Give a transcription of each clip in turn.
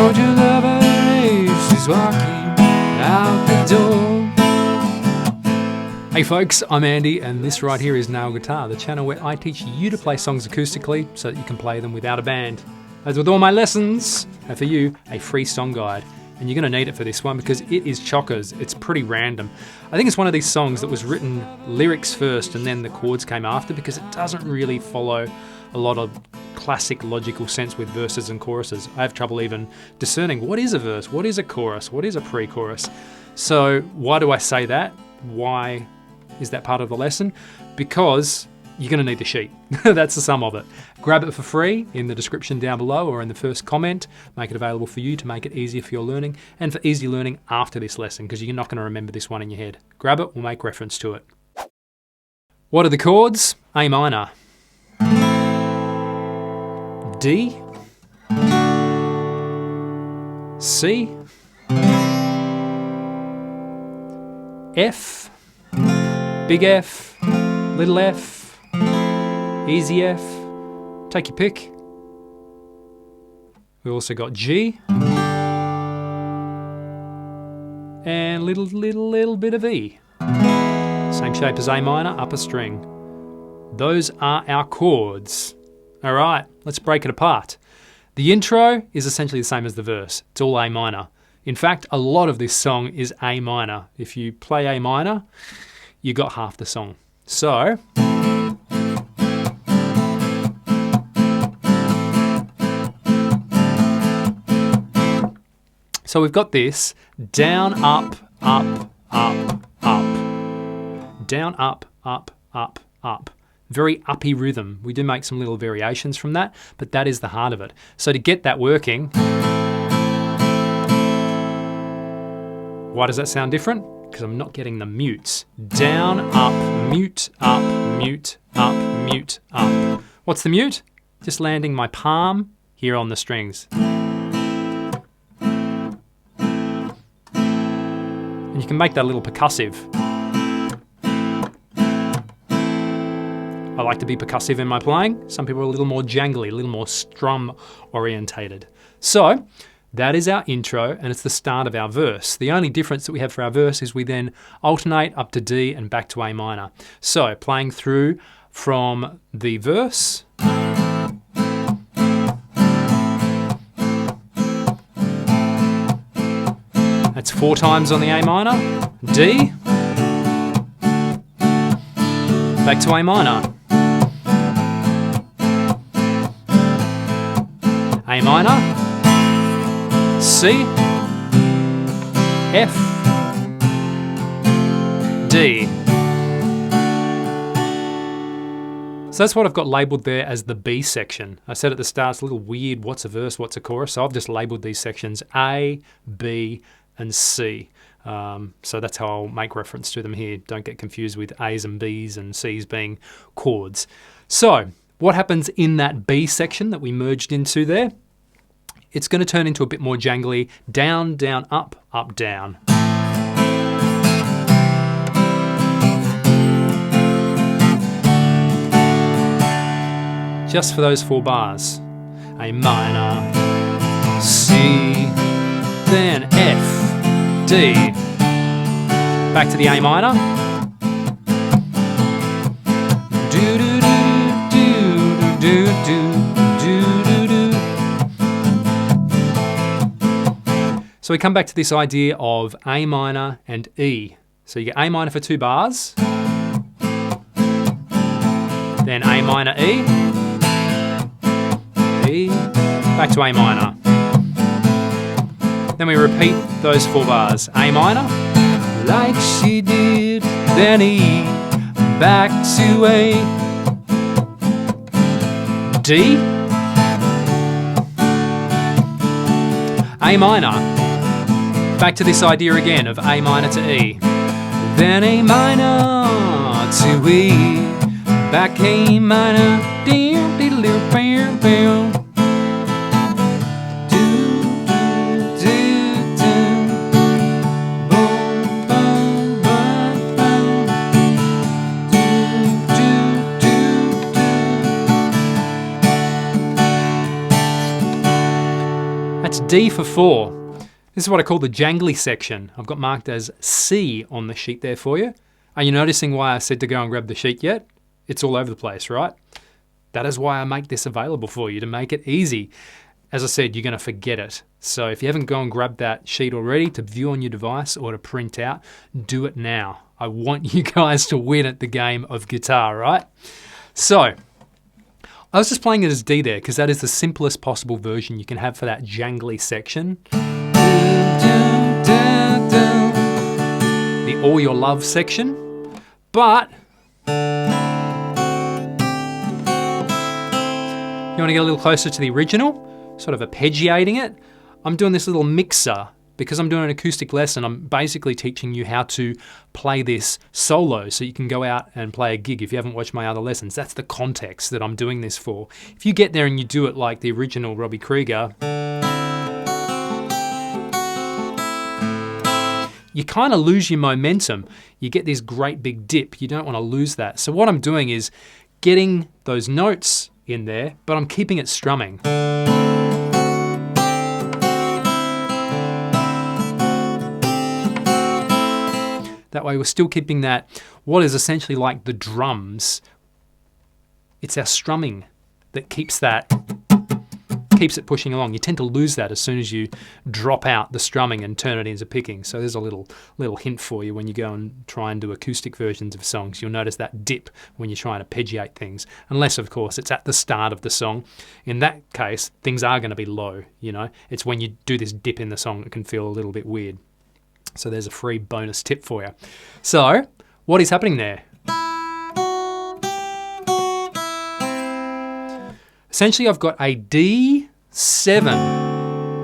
Won't you love her if she's walking out the door? Hey folks, I'm Andy, and this right here is Nail Guitar, the channel where I teach you to play songs acoustically so that you can play them without a band. As with all my lessons, I have for you a free song guide. And you're going to need it for this one because it is chockers. It's pretty random. I think it's one of these songs that was written lyrics first and then the chords came after, because it doesn't really follow a lot of classic logical sense with verses and choruses. I have trouble even discerning what is a verse, what is a chorus, what is a pre-chorus. So why do I say that? Why is that part of the lesson? Because you're going to need the sheet. That's the sum of it. Grab it for free in the description down below or in the first comment. Make it available for you to make it easier for your learning and for easy learning after this lesson, because you're not going to remember this one in your head. Grab it, we'll make reference to it. What are the chords? A minor, D, C, F, big F, little f, easy F, take your pick. We also got G and little bit of E. Same shape as A minor, upper string. Those are our chords. All right, let's break it apart. The intro is essentially the same as the verse. It's all A minor. In fact, a lot of this song is A minor. If you play A minor, you got half the song. So we've got this down, up, up, up, up. Down, up, up, up, up. Very uppy rhythm. We do make some little variations from that, but that is the heart of it. So to get that working, why does that sound different? Because I'm not getting the mutes. Down, up, mute, up, mute, up, mute, up. What's the mute? Just landing my palm here on the strings. And you can make that a little percussive. I like to be percussive in my playing. Some people are a little more jangly, a little more strum orientated. So that is our intro, and it's the start of our verse. The only difference that we have for our verse is we then alternate up to D and back to A minor. So playing through from the verse. That's 4 times on the A minor, D, back to A minor, A minor, C, F, D. So that's what I've got labelled there as the B section. I said at the start it's a little weird, what's a verse, what's a chorus, so I've just labelled these sections A, B, and C. So that's how I'll make reference to them here. Don't get confused with A's and B's and C's being chords. So what happens in that B section that we merged into there? It's going to turn into a bit more jangly. Down, down, up, up, down. Just for those 4 bars. A minor, C, then F, D, back to the A minor. Do do do do do do do do. So we come back to this idea of A minor and E. So you get A minor for 2 bars, then A minor E, E, back to A minor. Then we repeat those 4 bars. A minor, like she did, then E, back to A, D, A minor, back to this idea again of A minor to E, then A minor to E, back A minor, That's D for 4. This is what I call the jangly section. I've got marked as C on the sheet there for you. Are you noticing why I said to go and grab the sheet yet? It's all over the place, right? That is why I make this available for you, to make it easy. As I said, you're going to forget it. So if you haven't gone and grabbed that sheet already to view on your device or to print out, do it now. I want you guys to win at the game of guitar, right? So I was just playing it as D there because that is the simplest possible version you can have for that jangly section. The All Your Love section. But you want to get a little closer to the original, sort of arpeggiating it. I'm doing this little mixer because I'm doing an acoustic lesson. I'm basically teaching you how to play this solo so you can go out and play a gig. If you haven't watched my other lessons, that's the context that I'm doing this for. If you get there and you do it like the original Robbie Krieger, you kind of lose your momentum. You get this great big dip. You don't want to lose that. So what I'm doing is getting those notes in there, but I'm keeping it strumming. That way we're still keeping that, what is essentially like the drums. It's our strumming that keeps it pushing along. You tend to lose that as soon as you drop out the strumming and turn it into picking. So there's a little hint for you when you go and try and do acoustic versions of songs. You'll notice that dip when you're trying to arpeggiate things, unless of course it's at the start of the song. In that case, things are going to be low, you know. It's when you do this dip in the song that can feel a little bit weird. So there's a free bonus tip for you. So what is happening there? Essentially, I've got a D7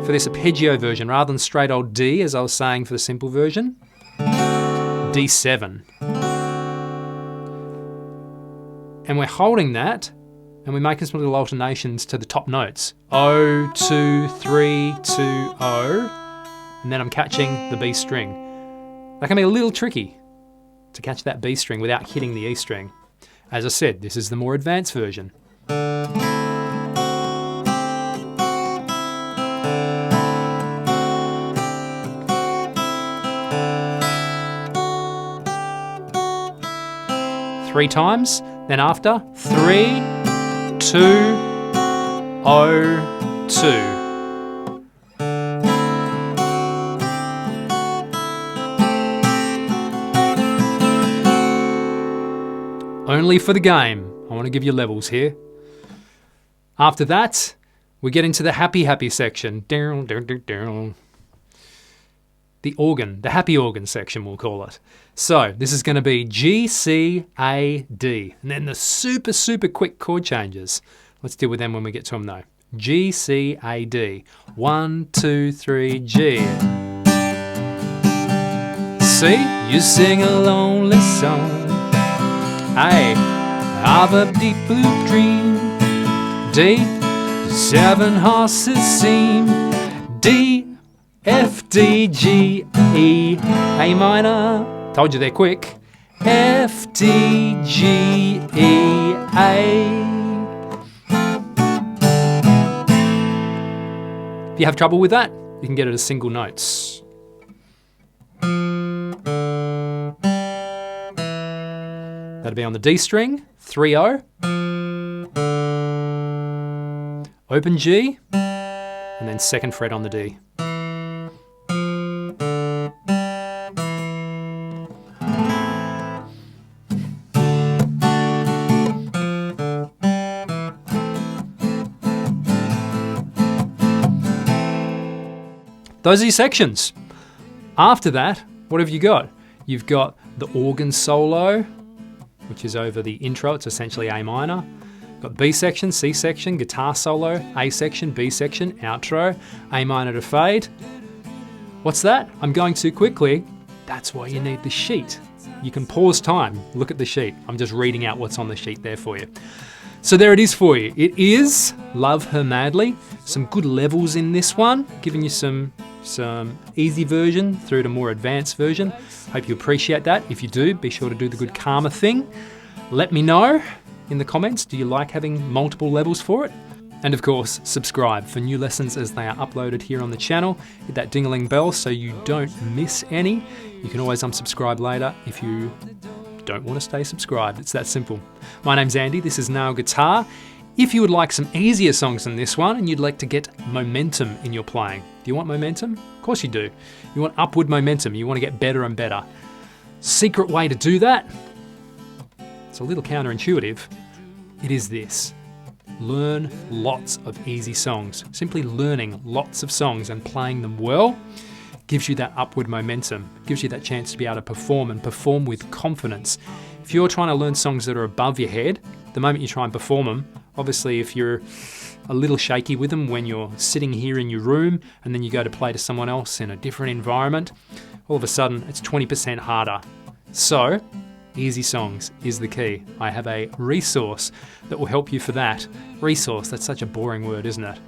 for this arpeggio version, rather than straight old D, as I was saying for the simple version. D7. And we're holding that, and we're making some little alternations to the top notes. O, 2, 3, 2, O. And then I'm catching the B string. That can be a little tricky to catch that B string without hitting the E string. As I said, this is the more advanced version. Three times, then after 3, 2, O, 2. Only for the game. I want to give you levels here. After that, we get into the happy section. The organ, the happy organ section, we'll call it. So this is going to be G, C, A, D. And then the super quick chord changes. Let's deal with them when we get to them though. G, C, A, D. 1, 2, 3, G. C, you sing a lonely song. A, have a deep blue dream. D, 7 horses seem. D, F, D, G, E, A minor. Told you they're quick. F, D, G, E, A. If you have trouble with that, you can get it as single notes. That'll be on the D string, 3-0. Open G, and then second fret on the D. Those are your sections. After that, what have you got? You've got the organ solo, which is over the intro. It's essentially A minor. Got B section, C section, guitar solo, A section, B section, outro, A minor to fade. What's that? I'm going too quickly. That's why you need the sheet. You can pause time, look at the sheet. I'm just reading out what's on the sheet there for you. So there it is for you. It is Love Her Madly. Some good levels in this one, giving you some easy version through to more advanced version. Hope you appreciate that. If you do, be sure to do the good karma thing. Let me know in the comments, do you like having multiple levels for it? And of course, subscribe for new lessons as they are uploaded here on the channel. Hit that ding-a-ling bell so you don't miss any. You can always unsubscribe later if you don't want to stay subscribed. It's that simple. My name's Andy, this is Nail Guitar. If you would like some easier songs than this one and you'd like to get momentum in your playing. Do you want momentum? Of course you do. You want upward momentum, you want to get better and better. Secret way to do that? It's a little counterintuitive. It is this. Learn lots of easy songs. Simply learning lots of songs and playing them well gives you that upward momentum, gives you that chance to be able to perform and perform with confidence. If you're trying to learn songs that are above your head, the moment you try and perform them, obviously if you're a little shaky with them when you're sitting here in your room and then you go to play to someone else in a different environment, all of a sudden it's 20% harder. So, easy songs is the key. I have a resource that will help you for that. Resource, that's such a boring word, isn't it?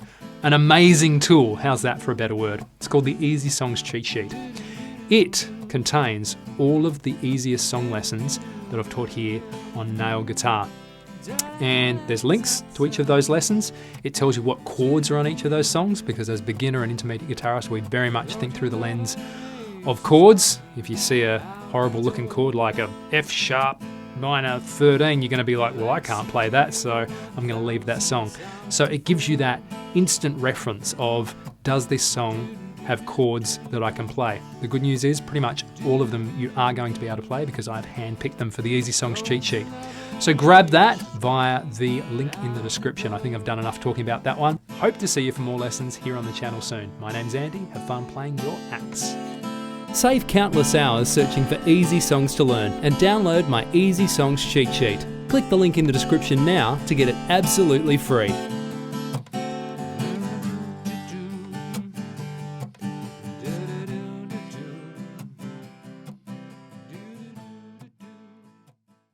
An amazing tool, how's that for a better word? It's called the Easy Songs Cheat Sheet. It contains all of the easiest song lessons that I've taught here on Nail Guitar. And there's links to each of those lessons. It tells you what chords are on each of those songs, because as beginner and intermediate guitarists, we very much think through the lens of chords. If you see a horrible looking chord like a F sharp minor 13, you're going to be like, well, I can't play that, so I'm going to leave that song. So it gives you that instant reference of, does this song have chords that I can play? The good news is pretty much all of them you are going to be able to play because I've handpicked them for the Easy Songs cheat sheet. So grab that via the link in the description. I think I've done enough talking about that one. Hope to see you for more lessons here on the channel soon. My name's Andy. Have fun playing your axe. Save countless hours searching for easy songs to learn and download my Easy Songs cheat sheet. Click the link in the description now to get it absolutely free.